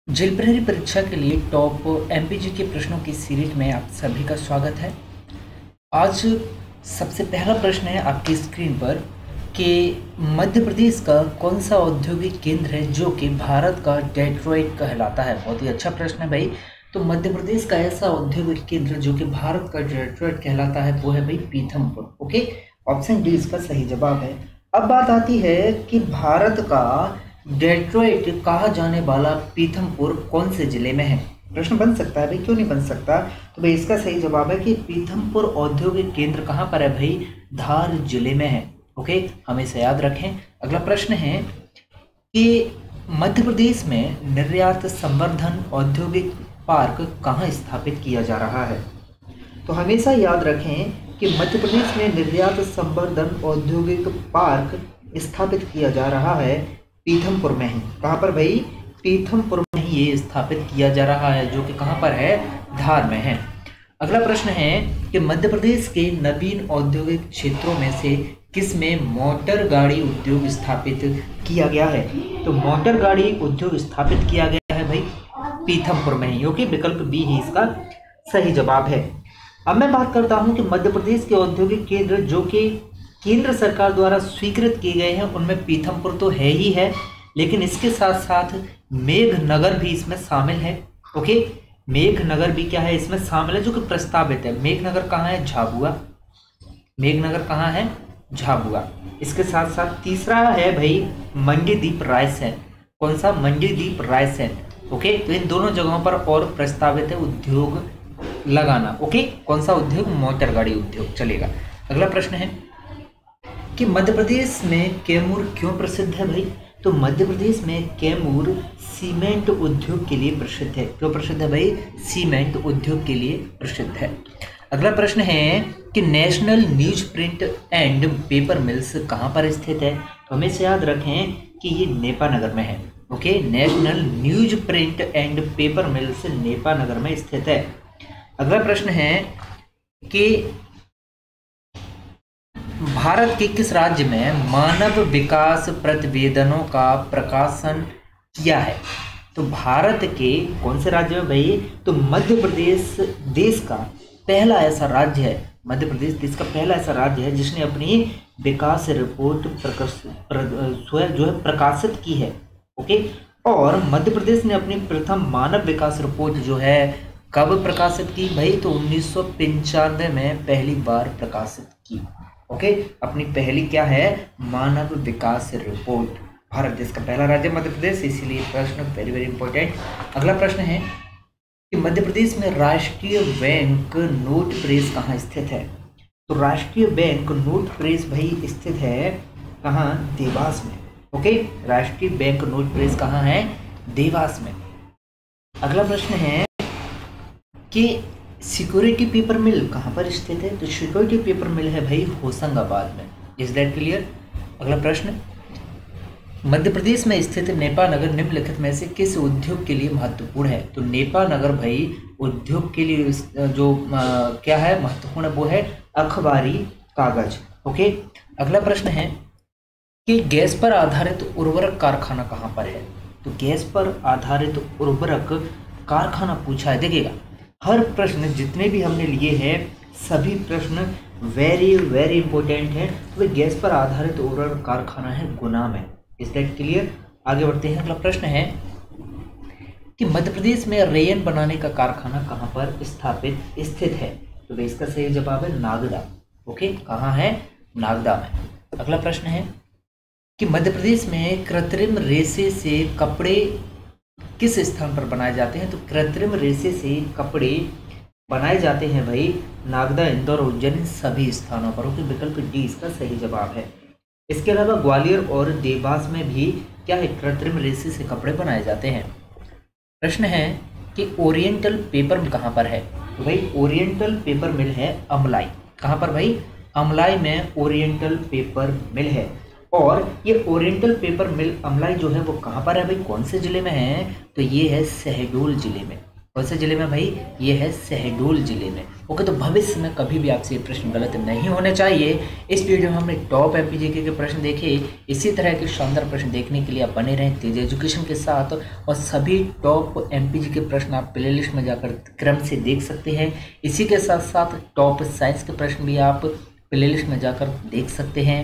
Jail प्रहरी परीक्षा के लिए टॉप एमपीजी के प्रश्नों की सीरीज में आप सभी का स्वागत है। आज सबसे पहला प्रश्न है आपकी स्क्रीन पर कि मध्य प्रदेश का कौन सा औद्योगिक केंद्र है जो कि भारत का डेट्रॉइट कहलाता है। बहुत ही अच्छा प्रश्न है भाई। तो मध्य प्रदेश का ऐसा औद्योगिक केंद्र जो कि भारत का डेट्रॉइट कहलाता है वो है भाई पीथमपुर। ओके, ऑप्शन डी इसका सही जवाब है। अब बात आती है कि भारत का डेट्रॉइट कहा जाने वाला पीथमपुर कौन से जिले में है। प्रश्न बन सकता है भाई, क्यों नहीं बन सकता। तो भाई इसका सही जवाब है कि पीथमपुर औद्योगिक केंद्र कहाँ पर है भाई, धार जिले में है। ओके, हमेशा याद रखें। अगला प्रश्न है कि मध्य प्रदेश में निर्यात संवर्धन औद्योगिक पार्क कहाँ स्थापित किया जा रहा है। तो हमेशा याद रखें कि मध्य प्रदेश में निर्यात संवर्धन औद्योगिक पार्क स्थापित किया जा रहा है पीथमपुर में ही। कहाँ पर भाई, पीथमपुर में ही ये स्थापित किया जा रहा है जो कि कहाँ पर है, धार में है। अगला प्रश्न है कि मध्य प्रदेश के नवीन औद्योगिक क्षेत्रों में से किस में मोटर गाड़ी उद्योग स्थापित किया गया है। तो मोटर गाड़ी उद्योग स्थापित किया गया है भाई पीथमपुर में ही। ओके, विकल्प बी ही इसका सही जवाब है। अब मैं बात करता हूं कि मध्य प्रदेश के औद्योगिक केंद्र जो कि केंद्र सरकार द्वारा स्वीकृत किए गए हैं उनमें पीथमपुर तो है ही है, लेकिन इसके साथ साथ मेघनगर भी इसमें शामिल है। ओके, मेघनगर भी क्या है, इसमें शामिल है जो कि प्रस्तावित है। मेघनगर कहाँ है, झाबुआ। मेघनगर कहाँ है, झाबुआ। इसके साथ साथ तीसरा है भाई मंडीदीप रायसेन। कौन सा, मंडीदीप रायसेन। ओके, तो इन दोनों जगहों पर और प्रस्तावित है उद्योग लगाना। ओके, कौन सा उद्योग, मोटर गाड़ी उद्योग चलेगा। अगला प्रश्न है कि मध्य प्रदेश में कैमूर क्यों प्रसिद्ध है भाई। तो मध्य प्रदेश में कैमूर सीमेंट उद्योग के लिए प्रसिद्ध है। क्यों प्रसिद्ध है भाई, सीमेंट उद्योग के लिए प्रसिद्ध है। अगला प्रश्न है कि national news print and paper mills कहाँ पर स्थित है। तो हमेशा याद रखें कि ये नेपानगर में है। Okay, national news print and paper mills Nepanagar में स्थित है। अगला प्रश्न है कि भारत के किस राज्य में मानव विकास प्रतिवेदनों का प्रकाशन किया है। तो भारत के कौन से राज्य में भाई, तो मध्य प्रदेश देश का पहला ऐसा राज्य है। मध्य प्रदेश देश का पहला ऐसा राज्य है जिसने अपनी विकास रिपोर्ट प्रकाशित की है। ओके, और मध्य प्रदेश ने अपनी प्रथम मानव विकास रिपोर्ट जो है कब प्रकाशित की भाई, तो 1995 में पहली बार प्रकाशित की। ओके, अपनी पहली क्या है, मानव विकास रिपोर्ट। भारत देश का पहला राज्य मध्य प्रदेश, इसीलिए प्रश्न वेरी वेरी इंपॉर्टेंट। अगला प्रश्न है कि मध्य प्रदेश में राष्ट्रीय बैंक नोट प्रेस कहाँ स्थित है। तो राष्ट्रीय बैंक नोट प्रेस भाई स्थित है कहाँ, देवास में। ओके, राष्ट्रीय बैंक नोट प्रेस कहाँ है, देवास में। अगला प्रश्न है कि सिक्योरिटी पेपर मिल कहाँ पर स्थित है। तो सिक्योरिटी पेपर मिल है भाई होशंगाबाद में। Is that clear. अगला प्रश्न, मध्य प्रदेश में स्थित नेपानगर निम्नलिखित में से किस उद्योग के लिए महत्वपूर्ण है। तो नेपानगर भाई उद्योग के लिए जो क्या है महत्वपूर्ण है वो है अखबारी कागज। ओके, अगला प्रश्न है कि गैस पर आधारित उर्वरक कारखाना कहाँ पर है। तो गैस पर आधारित उर्वरक कारखाना पूछा है। देखिएगा, हर प्रश्न जितने भी हमने लिए हैं सभी प्रश्न वेरी वेरी इंपॉर्टेंट है। तो गैस पर आधारित उर्वरक कारखाना है गुना में। Is that clear. आगे बढ़ते हैं। अगला प्रश्न है कि मध्य प्रदेश में रेयन बनाने का कारखाना कहाँ पर स्थापित स्थित है। तो इसका सही जवाब है नागदा। ओके, कहाँ है, नागदा में। अगला प्रश्न है कि मध्य प्रदेश में कृत्रिम रेशे से कपड़े किस स्थान पर बनाए जाते हैं। तो कृत्रिम रेशे से कपड़े बनाए जाते हैं भाई नागदा, इंदौर, उज्जैन, सभी स्थानों पर। ओके, विकल्प डी इसका सही जवाब है। इसके अलावा ग्वालियर और देवास में भी क्या है, कृत्रिम रेशे से कपड़े बनाए जाते हैं। प्रश्न है कि ओरिएंटल पेपर मिल कहाँ पर है। तो भाई ओरिएंटल पेपर मिल है अमलाई। कहाँ पर भाई, अमलाई में ओरिएंटल पेपर मिल है। और ये ओरिएंटल पेपर मिल अमलाई जो है वो कहाँ पर है भाई, कौन से जिले में है। तो ये है शहडोल जिले में। कौन से जिले में भाई? ये है शहडोल जिले में। ओके, तो भविष्य में कभी भी आपसे ये प्रश्न गलत नहीं होने चाहिए। इस वीडियो में हमने टॉप एमपीजीके के प्रश्न देखे। इसी तरह के शानदार प्रश्न देखने के लिए आप बने रहें तेज एजुकेशन के साथ, और सभी टॉप एमपीजीके प्रश्न आप प्लेलिस्ट में जाकर क्रम से देख सकते हैं। इसी के साथ साथ टॉप साइंस के प्रश्न भी आप प्लेलिस्ट में जाकर देख सकते हैं।